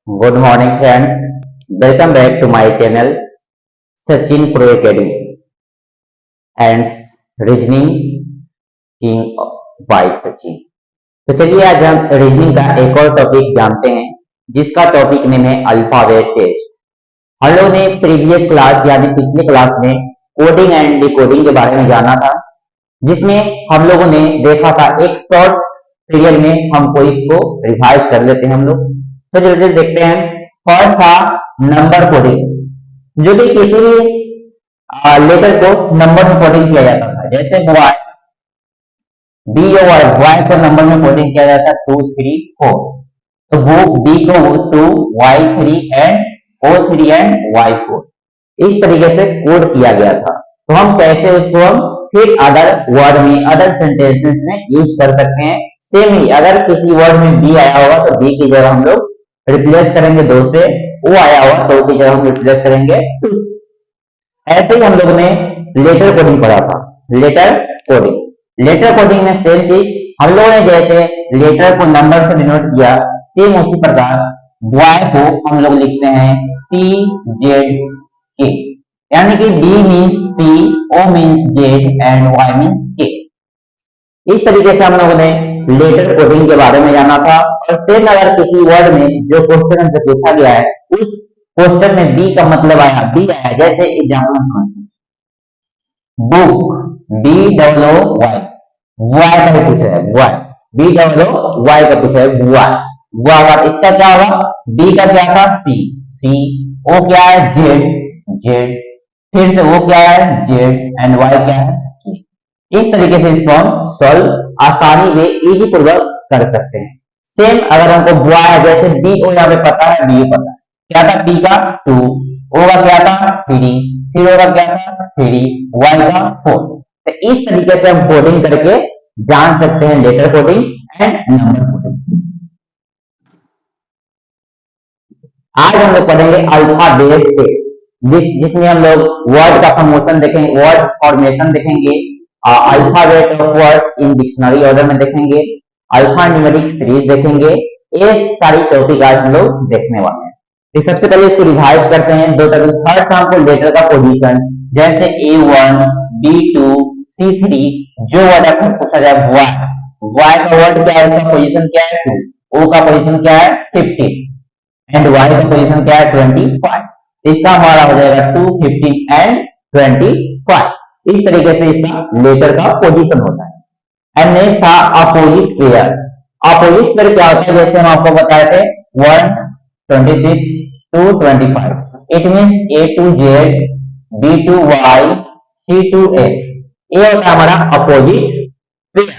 Good morning, friends. Welcome back to my channel Sachin Pro Academy and Reasoning King by Sachin. तो चलिए आज हम reasoning का एक और टॉपिक जानते हैं जिसका टॉपिक नेम है अल्फाबेट टेस्ट। हम लोग ने प्रीवियस क्लास यानी पिछले क्लास में कोडिंग एंड डिकोडिंग के बारे में जाना था, जिसमें हम लोगों ने देखा था एक शॉर्ट पीरियड में हमको इसको रिवाइज कर लेते हैं हम लोग। तो जल्दी देखते हैं। फर्स्ट था नंबर कोडिंग, जो भी किसी भी लेटर को नंबर में कोडिंग किया जाता था, जैसे वाई बी ओ वाई को नंबर में कोडिंग किया जाता है 2 3 4। तो वो बी को 2 y3 and o3 and y4 इस तरीके से कोड किया गया था। तो हम कैसे उसको हम फिर अदर वर्ड में अदर सेंटेंसेस में यूज कर सकते हैं। सेम ही अगर किसी वर्ड में बी आया होगा तो बी की जगह हम लोग रिप्लेस करेंगे 2 से, ओ आया होगा तो की जगह हम रिप्लेस करेंगे 2। ऐसे ही हम लोगों ने लेटर कोडिंग पढ़ा था। लेटर कोडिंग में सेम चीज हम लोगों ने जैसे लेटर को नंबर से डिनोट किया, सेम उसी प्रकार वाई को हम लोग लिखते हैं CZK, यानी कि B means C, O means Z and Y means K। इस तरीके से हम लोगों ने लेटर कोडिंग के बारे में जाना था। और सेम अगर किसी वर्ड में जो क्वेश्चन हमसे पूछा गया है उस क्वेश्चन में बी का मतलब आया, बी आया, जैसे एग्जाम्पल बुक BOOY, वाई का ही पूछा है, वाई BOOY का पूछा है, वाई का इसका क्या होगा, बी का क्या था सी, ओ क्या है जेड, फिर से वो क्या है जेड एंड वाई क्या है। इस तरीके से इसको हम सॉल्व आसानी में इजी पूर्वक कर सकते हैं। सेम अगर हमको बुआ है, जैसे बी ओ यहाँ पे पता है, बी पता है, क्या था बी का 2, ओ का क्या था 3, फिर ओ का क्या था 3, वाई का 4। तो इस तरीके से हम कोडिंग करके जान सकते हैं letter coding and number coding. आज हम लोग पढ़ेंगे अल्फाबेट टेस्ट, जिसमें हम लोग वर्ड का फॉर्मेशन देखेंगे, वर्ड फॉर्मेशन देखेंगे, alphabet of words in dictionary order में देखेंगे, अल्फा न्यूमेरिक सीरीज देखेंगे। ये सारी टॉपिक आज हम लोग देखने वाले हैं। तो सबसे पहले इसको रिवाइज करते हैं। दो टॉपिक, थर्ड हमको लेटर का पोजीशन, जैसे A1 B2 C3, जो वर्ड आपको पूछा जाए वाई का वर्ड क्या है, उसका पोजीशन क्या है 2, ओ का पोजीशन क्या है 50 एंड वाई का पोजीशन क्या है 25। इसका हमारा हो जाएगा 2 15 एंड 25। इस तरीके से इसका लेटर का पोजीशन होता है। एंड नेक्स्ट था अपोजिट पेयर। अपोजिट पेयर क्या होता है, जैसे हम आपको बताए थे 1 26 2 25, it means A to Z B to Y C to X। ये होता है हमारा अपोजिट पेयर।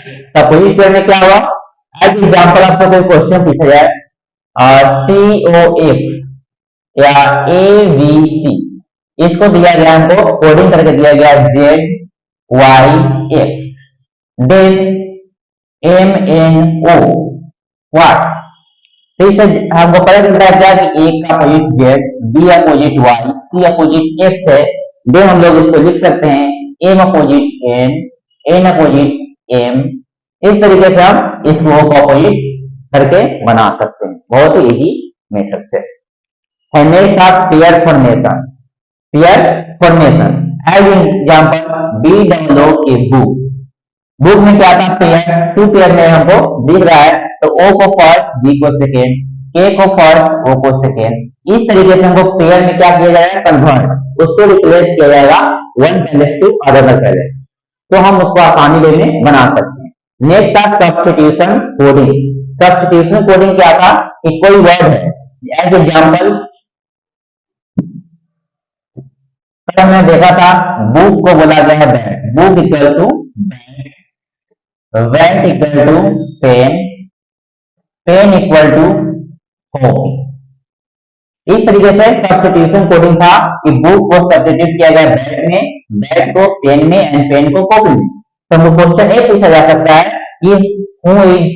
अपोजिट पेयर में क्या हुआ, एज एग्जांपल आपको कोई क्वेश्चन पूछा जाए COX या ABC, इसको दिया गया, हमको कोडिंग करके दिया गया ZYX, देन MNO व्हाट। तो इससे हमको पता चलता है क्या कि एक का opposite Z, B opposite Y, C opposite X है। देन हम लोग इसको लिख सकते हैं M opposite N, N opposite M। इस तरीके से हम इसको अपोजिट करके बना सकते हैं, बहुत ही इजी मेथड से। नेक्स्ट था pair formation. Pair formation as example BOOK book. Book में क्या था पेयर, 2 पेयर में हमको दिख रहा है, तो O को फर्स्ट B को सेकेंड, K को फर्स्ट O को सेकेंड। इस तरीके से हमको पेयर में क्या किया जाएगा, कन्वर्ट, उसको रिप्लेस किया जाएगा 1 पैलेस टू अदर पैलेस। तो हम उसको आसानी में बना सकते हैं। नेक्स्ट था सब्स्टिट्यूशन कोडिंग। सब्स्टिट्यूशन कोडिंग क्या था कि कोई वर्ड है, एज एग्जांपल हमने देखा था बुक को बोला गया है bat, book equal to bat equal to pen, pen equal to copy. इस तरीके से सब्स्टिट्यूशन कोडिंग था कि बुक को सब्स्टिट्यूट किया गया बैट में, बैट को पेन में एंड पेन को कॉपी में। तो हमको क्वेश्चन ये पूछा जा सकता है कि हु इज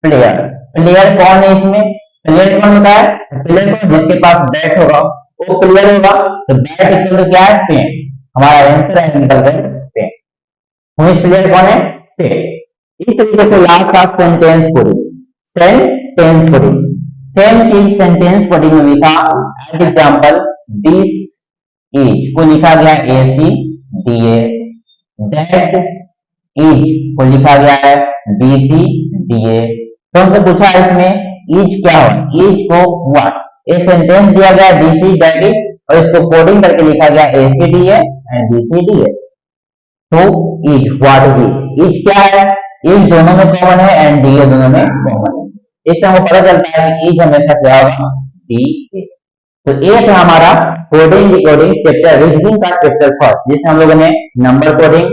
प्लेयर, प्लेयर कौन है इसमें, प्लेयर कौन होता है, प्लेयर कौन, जिसके पास बैट होगा वो प्लेयर होगा। तो बैट इक्वल टू क्या है पेन, हमारा आंसर है निकल गया पेन। हु इज प्लेयर कौन है पेन। इस तरीके से लास्ट था sentence coding. Sentence coding, same चीज सेंटेंस कोडिंग में भी था। एट एग्जाम्पल दिस इज को लिखा गया A C D A, that is को लिखा गया है बी सी डी ए। तो हमसे पूछा है इसमें इज क्या हो, इज को व्हाट, एक सेंटेंस दिया गया डी सी दैट इज और इसको कोडिंग करके लिखा गया A C D A and B C D A. तो इज व्हाट इज क्या है, इज दोनों में कॉमन है एंड डी ए दोनों में कॉमन है। इससे हमको पता चलता है कि इज हमेशा क्या होगा डी ए। तो एक है हमारा कोडिंग डिकोडिंग चैप्टर रीजनिंग का चैप्टर फर्स्ट, जिसमें हम लोगों ने नंबर कोडिंग,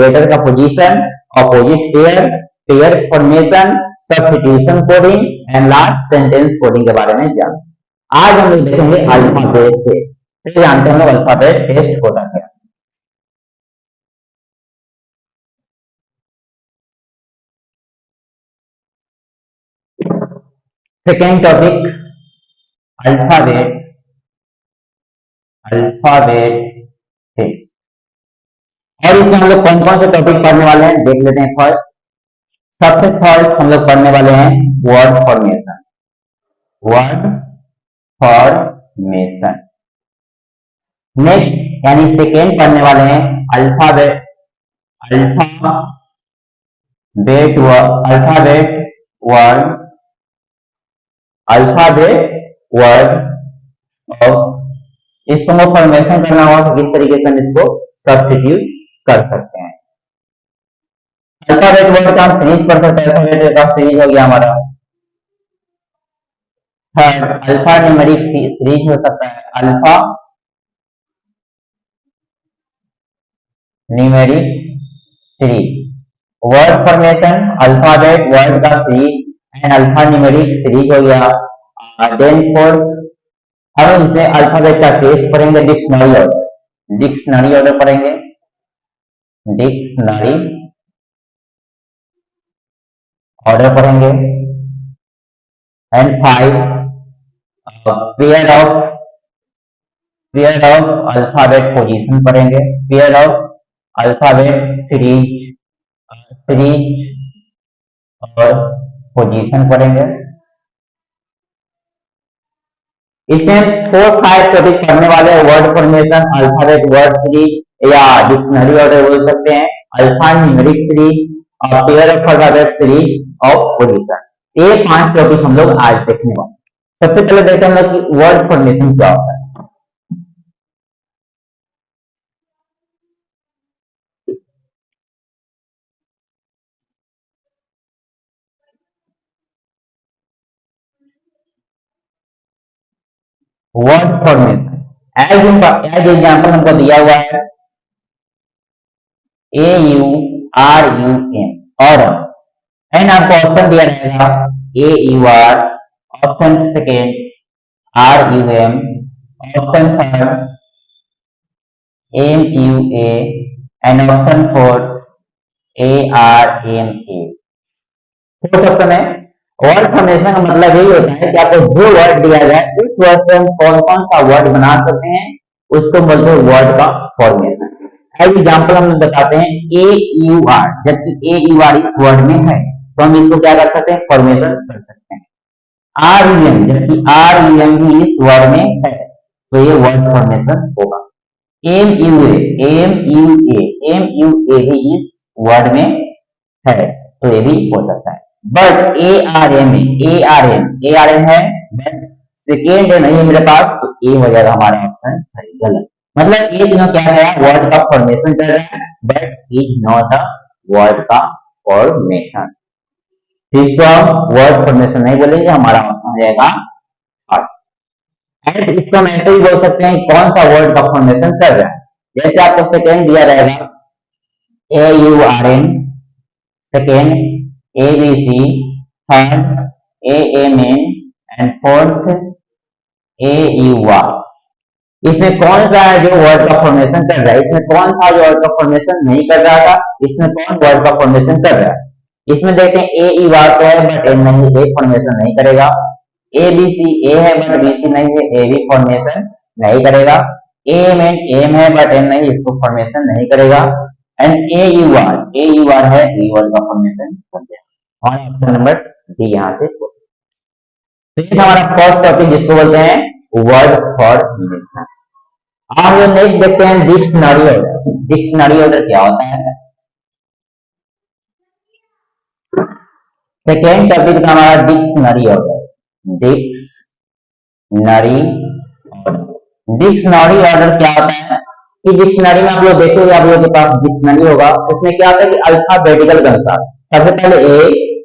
लेटर का position, opposite pair, pair formation, substitution coding and last sentence coding के बारे में जाना। आज हम लोग देखेंगे अल्फाबेट टेस्ट। चलिए जानते हैं हम लोग अल्फाबेट टेस्ट होता क्या। Second topic alphabet test. और इसमें हम लोग कौन कौन से टॉपिक पढ़ने वाले हैं देख लेते हैं। सबसे फर्स्ट हम लोग पढ़ने वाले हैं वर्ड फॉर्मेशन। नेक्स्ट यानी सेकेंड पढ़ने वाले हैं अल्फाबेट वर्ड ऑफ, इसको हम फॉर्मेशन करना होगा तो किस तरीके से हम इसको सब्स्टिट्यूट कर सकते हैं। अल्फाबेट वर्ड का हम सीरीज पढ़ सकते हैं। अल्फाबेट का सीरीज हो गया हमारा थर्ड अल्फा न्यूमेरिक सीरीज हो सकता है, alphanumeric series. Word formation alphabet word का series and alphanumeric series हो गया। देन फोर्थ हम इसमें अल्फाबेट का टेस्ट पढ़ेंगे, डिक्शनरी ऑर्डर पढ़ेंगे, डिक्शनरी ऑर्डर पढ़ेंगे। And 5 pair of alphabet position पढ़ेंगे, पेयर ऑफ अल्फाबेट सीरीज और पोजीशन पढ़ेंगे। इसमें 4-5 टॉपिक पढ़ने वाले हैं, word formation, alphabet word series या डिक्शनरी ऑर्डर बोल सकते हैं, अल्फा न्यूमेरिक सीरीज और pair of alphabet series of position. ये 5 टॉपिक हम लोग आज देखने वाले। सबसे पहले देखते हैं हम लोग कि वर्ड फॉर्मेशन क्या होता है। वर्ड फॉर्मेशन एज एग्जाम्पल हमको दिया हुआ है AURUM और एंड आपको ऑप्शन दिया रहेगा AUR, option second RUM, option third MUA and option fourth ARMA। Fourth option है। वर्ड फॉर्मेशन का मतलब यही होता है कि आपको जो वर्ड दिया जाए उस वर्ड से हम कौन कौन सा वर्ड बना सकते हैं, उसको बोलते हैं वर्ड का फॉर्मेशन। एज एग्जाम्पल हम बताते हैं AUR, जबकि AUR इस वर्ड में है तो हम इसको क्या कर सकते हैं, फॉर्मेशन कर सकते हैं। RUM, जबकि RUM भी इस वर्ड में है तो ये वर्ड फॉर्मेशन होगा। MUA भी इस वर्ड में है तो ये भी हो सकता है। बट ARM है बट सेकेंड नहीं है मेरे पास तो ए हो जाएगा हमारा ऑप्शन सही, गलत। मतलब ये तीनों क्या है, वर्ड का फॉर्मेशन कर रहा है but is not a word का फॉर्मेशन। इसको हम वर्ड फॉर्मेशन नहीं बोलेंगे, हमारा ऑप्शन हो जाएगा एंड इसको हम ऐसे ही बोल सकते हैं कौन सा वर्ड का फॉर्मेशन कर रहा है। जैसे आपको सेकेंड दिया रहेगा AURN, second ABC, third AMN and fourth AUR। इसमें कौन सा है जो वर्ड का फॉर्मेशन कर रहा है, इसमें कौन था जो वर्ड का फॉर्मेशन नहीं कर रहा था, इसमें कौन वर्ड का फॉर्मेशन कर रहा है। इसमें देखते हैं AUR तो है बट A नहीं, A फॉर्मेशन नहीं करेगा। ABC A है बट BC नहीं है, A भी फॉर्मेशन नहीं करेगा। AMN AM है बट M नहीं, इसको फॉर्मेशन नहीं करेगा। एंड AUR है, E वर्ड का फॉर्मेशन कर दिया। हमारा ऑप्शन नंबर डी यहाँ से तो ये हमारा फर्स्ट टॉपिक जिसको बोलते हैं वर्ड फॉर्मेशन। अब हम लोग नेक्स्ट देखते हैं डिक्शनरी ऑर्डर। डिक्शनरी ऑर्डर क्या होता है? सेकेंड टॉपिक था हमारा dictionary order. Dictionary order, dictionary order क्या होता है कि डिक्शनरी में आप लोग देखोगे, आप लोगों के पास डिक्शनरी होगा, उसमें क्या होता है कि अल्फाबेटिकल के अनुसार सबसे पहले ए,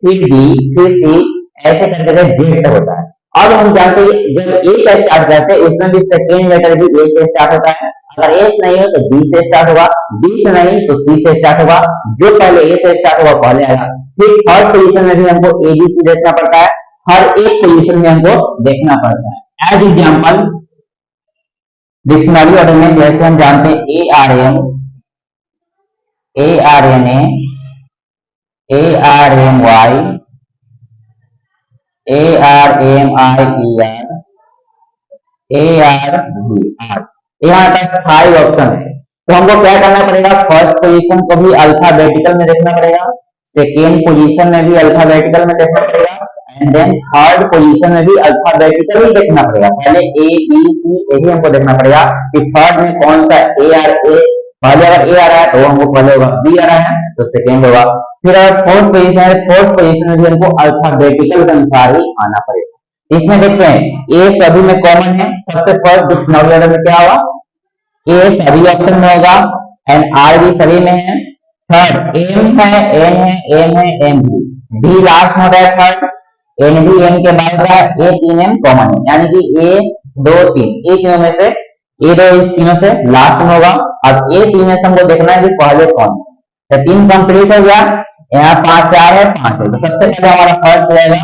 फिर बी, फिर सी, ऐसे करके जेड होता है। अब हम जानते हैं जब ए से स्टार्ट करते हैं उसमें भी सेकेंड लेटर भी ए से स्टार्ट होता है। अगर ए से नहीं है तो बी से स्टार्ट होगा, बी से नहीं तो सी से स्टार्ट होगा, जो पहले ए से स्टार्ट होगा पहले आएगा। फिर थर्ड पोजीशन में भी हमको ए बी सी देखना पड़ता है, हर एक पोजीशन में हमको देखना पड़ता है। एज एग्जाम्पल डिक्शनरी ऑर्डर में जैसे हम जानते हैं A R M, A R N A R M Y, A R M I E R, A R V R, यहाँ तक 5 ऑप्शन है। तो हमको क्या करना पड़ेगा, फर्स्ट पोजीशन को भी अल्फाबेटिकल में देखना पड़ेगा, सेकेंड पोजीशन में भी अल्फाबेटिकल में देखना पड़ेगा, एंड देन थर्ड पोजीशन में भी अल्फाबेटिकल ही देखना पड़ेगा। पहले ए बी सी यही हमको देखना पड़ेगा कि थर्ड में कौन सा ए आर ए, पहले अगर ए आ रहा है तो हमको पहले होगा, बी आ रहा है तो सेकेंड होगा। फिर अगर फोर्थ पोजीशन है, फोर्थ पोजीशन में भी हमको अल्फाबेटिकल के अनुसार ही आना पड़ेगा। इसमें देखते हैं ए सभी में कॉमन है, सबसे फर्स्ट डिक्शनरी ऑर्डर में क्या होगा, ए सभी ऑप्शन में होगा एंड आर भी सभी में है। थर्ड एम है, एन है, एम है, एम भी लास्ट में होता है थर्ड, एन भी एम के बाद का ए तीन एम कॉमन है, यानी कि ए दो तीन, ए तीनों में से ए दो तीनों से लास्ट में होगा। अब ए तीन में से हमको देखना है कि पहले कौन है। तो 3 कंप्लीट हो गया, यहाँ 5 4 है 5 है, तो सबसे पहले हमारा फर्स्ट रहेगा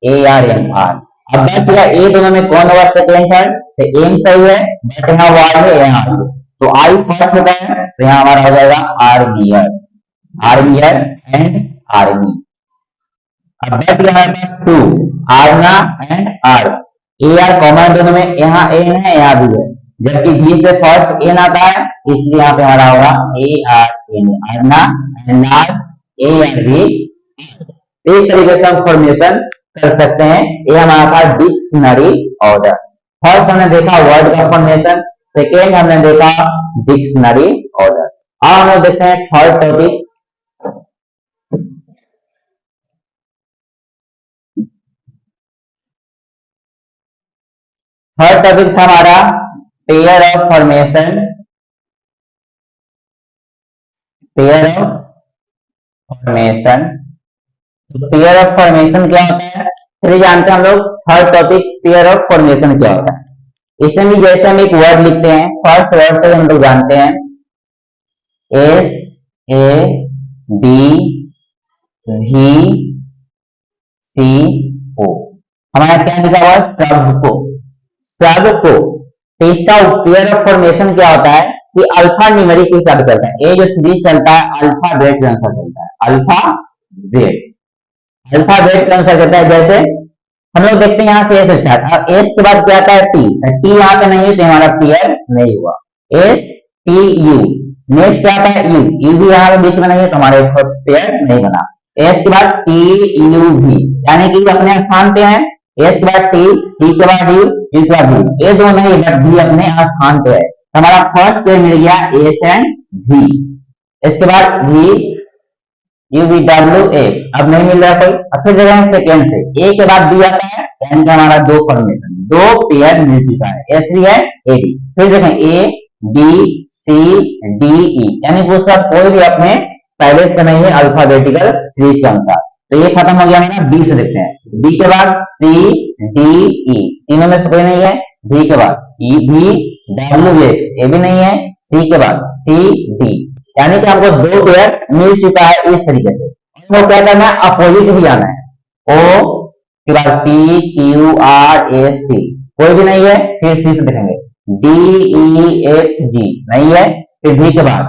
ए आर एम आर। अब बच गया ए दोनों में कौन होगा सेकेंड थर्ड, तो एम सही है बट यहाँ वाई है यहाँ आर, तो आई फर्स्ट होता है, तो यहाँ हमारा हो जाएगा आर्मियर, आर्मियर एंड आर्मी। अब बच गया हमारे पास 2 आर्ना and R, A R common दोनों में, यहाँ एन है यहाँ भी है, जबकि भी से फर्स्ट एन आता है इसलिए यहाँ पे हमारा होगा ए आर एन, आर्ना and last A R B. इस तरीके से हम फॉर्मेशन कर सकते हैं। ये हमारा था डिक्शनरी ऑर्डर। फर्स्ट हमने देखा वर्ड का फॉर्मेशन, सेकेंड हमने देखा डिक्शनरी ऑर्डर। अब हम लोग देखते हैं थर्ड टॉपिक। थर्ड टॉपिक था हमारा pair of formation. Pair of formation, pair of formation क्या होता है फिर जानते हैं हम लोग। Third topic pair of formation क्या होता है। इसमें भी जैसे हम एक वर्ड लिखते हैं, फर्स्ट वर्ड से हम लोग जानते हैं एस ए बी वी सी ओ, हमारा क्या लिखा हुआ सबको, सबको। तो इसका पेयर ऑफ फॉर्मेशन क्या होता है कि अल्फा न्यूमेरिक के हिसाब से चलता है। ये जो सीरीज चलता है अल्फाबेट के अनुसार चलता है, अल्फाबेट, अल्फाबेट के अनुसार चलता है। जैसे हम लोग देखते हैं यहाँ से एस स्टार्ट, और एस के बाद क्या आता है टी, टी यहाँ पे नहीं है तो हमारा पेयर नहीं हुआ, एस टी यू। नेक्स्ट क्या आता है यू, यू भी यहाँ बीच में नहीं है तो हमारे पेयर नहीं बना। एस के बाद टी यू भी, यानी कि अपने स्थान पे है, एस के बाद टी, टी के बाद यू, यू के बाद भी, ए दो नहीं बट भी अपने स्थान पे है। हमारा फर्स्ट पेयर मिल गया एस एंड वी। इसके बाद V U V W X, अब नहीं मिल रहा कोई, अच्छी जगह है सेकेंड से ए के बाद बी आता है, यानी कि हमारा दो फॉर्मेशन, दो पेयर मिल चुका है, एस बी है ए बी। फिर देखें ए बी सी डी ई, यानी कि उसका कोई भी अपने पहले से नहीं है अल्फाबेटिकल सीरीज के अनुसार। तो ये खत्म हो गया हमारा, बी से देखते हैं, बी के बाद सी डी ई, तीनों में से कोई नहीं है, बी के बाद ई बी डब्ल्यू एक्स, ए भी नहीं है, सी के बाद सी डी, यानी कि हमको दो पेयर मिल चुका है। इस तरीके से हमको क्या करना है, अपोजिट भी आना है, ओ के बाद P Q R S T, कोई भी नहीं है, फिर सी से देखेंगे डी ई एफ जी नहीं है, फिर डी के बाद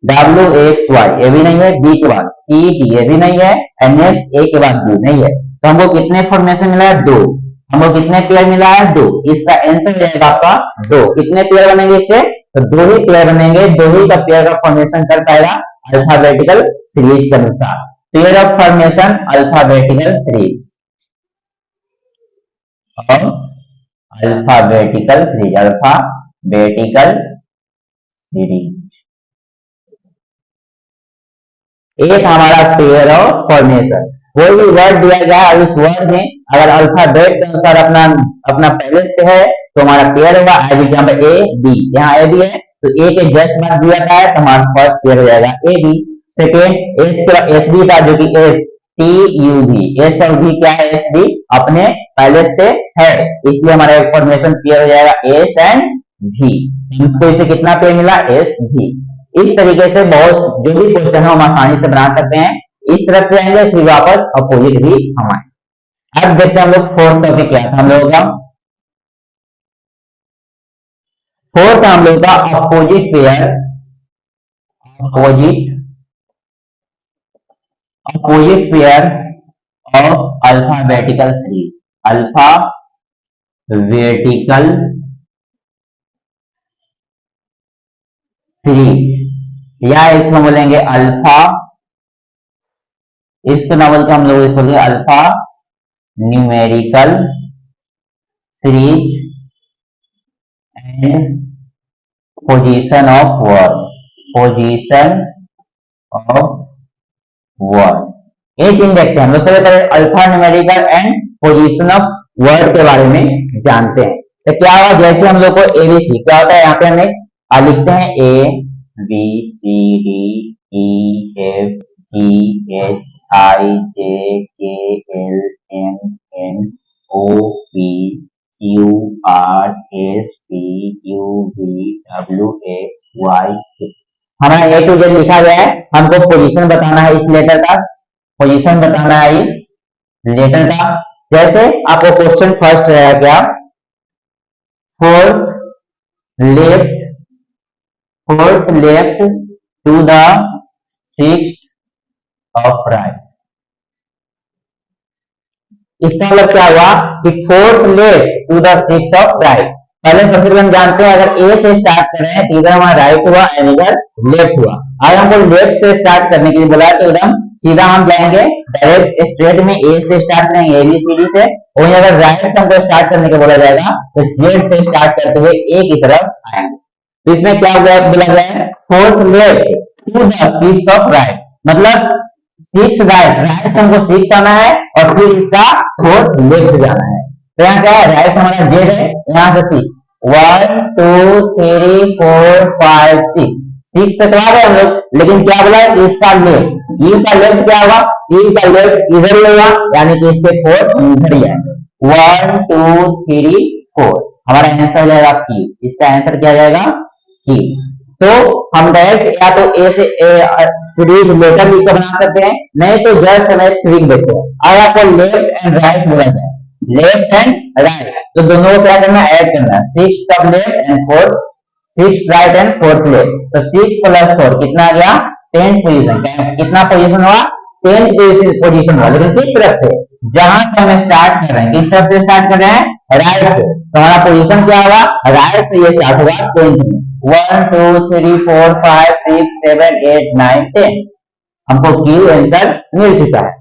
डब्ल्यू एक्स वाई, ये भी नहीं है, डी के बाद सी डी, ये भी नहीं है, एंड नेक्स्ट ए के बाद बी नहीं है। तो हमको कितने फॉर्मेशन मिला है, दो। हमको कितने पेयर मिला है, दो। इसका आंसर रहेगा आपका दो। कितने पेयर बनेंगे इससे, तो दो ही पेयर बनेंगे, दो ही का पेयर का फॉर्मेशन कर पाएगा अल्फाबेटिकल सीरीज के अनुसार। Pair of formation alphabetical series. Of alphabetical series, alphabetical series. एक हमारा पेयर ऑफ फॉर्मेशन, कोई भी वर्ड दिया गया है, उस वर्ड में अगर अल्फाबेट के अनुसार अपना अपना पहले से है तो हमारा पेयर होगा। एज एग्जाम्पल ए बी, यहाँ ए बी है तो ए के जस्ट बाद दिया था है तो हमारा फर्स्ट पेयर हो जाएगा A B. Second S K S B था जो कि S T U B, S और बी क्या है, एस बी अपने पहले से है, इसलिए हमारा एक फॉर्मेशन पेयर हो जाएगा एस एंड वी। इसको इसे कितना पेयर मिला, एस वी। इस तरीके से बहुत जो भी क्वेश्चन है हम आसानी से बना सकते हैं। इस तरफ से आएंगे फिर वापस अपोजिट भी हम आए। अब देखते हैं हम लोग फोर्थ टॉपिक क्या था हम लोगों का। फोर्थ हम लोग का opposite pair, opposite pair of alphabetical series, alphabetical series या इसको बोलेंगे अल्फा, इसको ना बोलते हम लोग इसको बोलेंगे alpha numerical series and position of word, position of word. ये तीन देखते हैं हम लोग। सबसे पहले alpha numerical and position of word के बारे में जानते हैं। तो क्या हुआ, जैसे हम लोग को एबीसी क्या होता है, यहाँ पे हमें लिखते हैं A B C D E F G H I J K L M N O P Q R S T U V W X Y J. हमारा ए टू जेड लिखा गया है, हमको पोजीशन बताना है इस लेटर का, position बताना है इस लेटर का। जैसे आपको क्वेश्चन फर्स्ट रहेगा क्या, fourth left to the sixth of right. इसका मतलब क्या हुआ कि fourth left to the sixth of right. पहले सबसे पहले हम जानते हैं अगर ए से स्टार्ट कर रहे हैं तो इधर हमारा राइट हुआ एंड इधर लेफ्ट हुआ। अगर हमको लेफ्ट से स्टार्ट करने के लिए बोला तो एकदम सीधा हम जाएंगे डायरेक्ट स्ट्रेट में ए से स्टार्ट करेंगे एबीसीडी से, और अगर राइट से हमको स्टार्ट करने को बोला जाएगा तो जेड से स्टार्ट करते हुए ए की तरफ आएंगे। तो इसमें क्या बोला गया है, fourth left to the sixth of right, मतलब सिक्स राइट, राइट से हमको सिक्स आना है और फिर इसका फोर्थ लेफ्ट जाना है। तो यहाँ क्या है, राइट हमारा जेड है, यहाँ से सिक्स, 1 2 3 4 5 6, सिक्स पे तो आ गए हम लोग, लेकिन क्या बोला है इसका लेफ्ट, ई का लेफ्ट क्या होगा, ई का लेफ्ट इधर ही होगा, यानी कि इसके फोर्थ इधर ही आएंगे। 1 2 3 4 हमारा आंसर हो जाएगा की, इसका आंसर क्या जाएगा की। तो हम डायरेक्ट या तो ए से सीरीज लेटर लिख कर बना सकते हैं, नहीं तो जस्ट हमें ट्रिक देखते हैं। अगर आपको लेफ्ट एंड राइट बोला जाए, लेफ्ट एंड राइट, तो दोनों को क्या करना है, ऐड करना है, six of left and fourth, six right and fourth left, तो 6 + 4 कितना आ गया, 10th पोजीशन। कितना पोजीशन हुआ, 10th पोजीशन हुआ। लेकिन किस तरफ से, जहां से हमें स्टार्ट कर रहे हैं, किस तरफ से स्टार्ट कर रहे हैं, राइट से, तो हमारा पोजीशन क्या होगा, राइट से ये स्टार्ट होगा 10th में। 1 2 3 4 5 6 7 8 9 10 हमको क्यू आंसर मिल चुका है।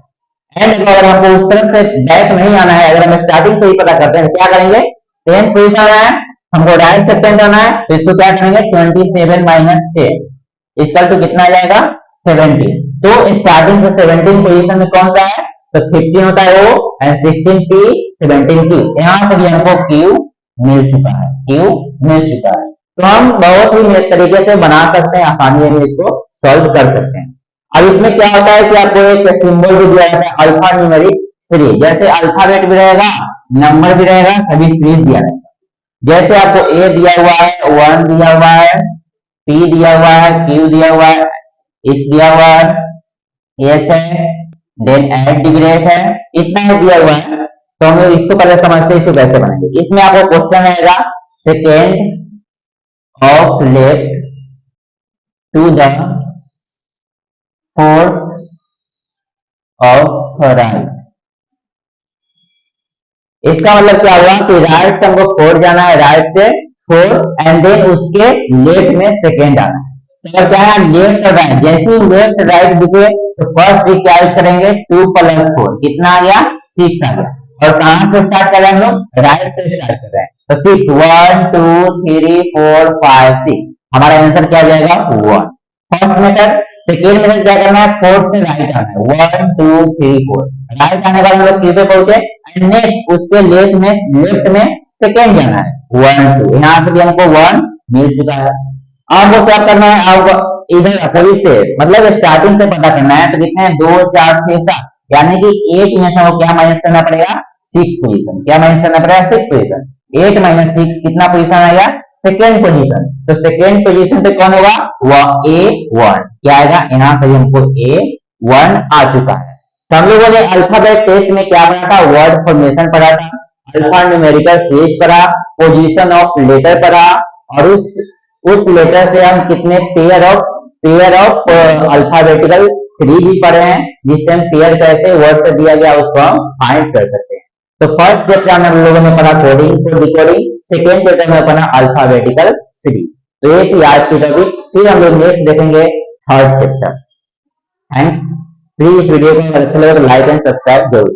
एंड अगर हमको उस तरफ से बैक नहीं आना है, अगर हम स्टार्टिंग से ही पता करते हैं, क्या करेंगे, 10th पोजीशन आना है, हमको राइट से 10 आना है, तो इसको क्या करेंगे, 27 - 10 इक्वल टू कितना आ जाएगा, 17। तो स्टार्टिंग से 17 पोजीशन में कौन सा है, तो 15 होता है वो, एंड 16 पी 17 क्यू, यहाँ से भी हमको क्यू मिल चुका है, क्यू मिल चुका है। तो हम बहुत ही तरीके से बना सकते हैं, आसानी से इसको सॉल्व कर सकते हैं। अब इसमें क्या होता है कि आपको एक सिंबल भी दिया जाता है, अल्फा न्यूमेरिक सीरीज, जैसे अल्फाबेट भी रहेगा, नंबर भी रहेगा, सभी सीरीज दिया रहेगा। जैसे आपको ए दिया हुआ है, 1 दिया हुआ है, पी दिया हुआ है, क्यू दिया हुआ है, एस दिया हुआ है, एस है, देन एट डिग्रेट है, इतना ही दिया हुआ है। तो हम लोग इसको पहले समझते हैं, इसको कैसे बनाएंगे। इसमें आपको क्वेश्चन रहेगा, second of left to the fourth of right. इसका मतलब क्या हुआ कि राइट से हमको 4 जाना है, राइट से 4 एंड देन उसके लेफ्ट में सेकेंड आना है। तो क्या है, लेफ्ट और राइट, जैसे ही लेफ्ट राइट दिखे तो फर्स्ट ट्रिक क्या यूज करेंगे, 2 + 4 कितना आ गया, 6 आ गया। और कहां से स्टार्ट कर रहे हैं हम लोग? राइट से स्टार्ट कर रहे हैं। तो 6 1 2 3 4 5 6, हमारा आंसर क्या आ जाएगा? 1। First method. सेकेंड मेथड क्या करना है? 4 से राइट आना है, 1 2 3 4, राइट आने का हम लोग 3 पे पहुंचे एंड नेक्स्ट उसके लेफ्ट में सेकेंड जाना है, 1 2, यहां से भी हमको 1 मिल चुका है। आपको क्या करना है? आपको इधर अपोजिट से मतलब स्टार्टिंग से पता करना है। तो कितने हैं? 2 4 6 7, यानी कि 8 में से हमको क्या माइनस करना पड़ेगा? 6 पोजीशन। क्या माइनस करना पड़ेगा? 6 पोजीशन। 8 माइनस 6 कितना पोजीशन आएगा? Second position. तो सेकेंड पोजीशन पे कौन होगा? वह A1। क्या आएगा? यहां से हमको A1 आ चुका है। तो हम लोगों ने अल्फाबेट टेस्ट में क्या पढ़ा था? वर्ड फॉर्मेशन पढ़ा था, अल्फा न्यूमेरिकल सीरीज पढ़ा, पोजीशन ऑफ लेटर पढ़ा, और उस लेटर से हम कितने पेयर ऑफ अल्फाबेटिकल सीरीज भी पढ़े हैं, जिससे हम पेयर कैसे वर्ड से दिया गया उसको हम फाइंड कर सकते हैं। तो फर्स्ट चैप्टर में हम लोगों ने पढ़ा कोडिंग को डिकोडिंग, सेकेंड चैप्टर में पढ़ा अल्फाबेटिकल सीरीज। तो ये थी आज की टॉपिक। फिर हम लोग नेक्स्ट देखेंगे थर्ड चैप्टर। थैंक्स। प्लीज इस वीडियो को अगर अच्छा लगे तो लाइक एंड सब्सक्राइब जरूर।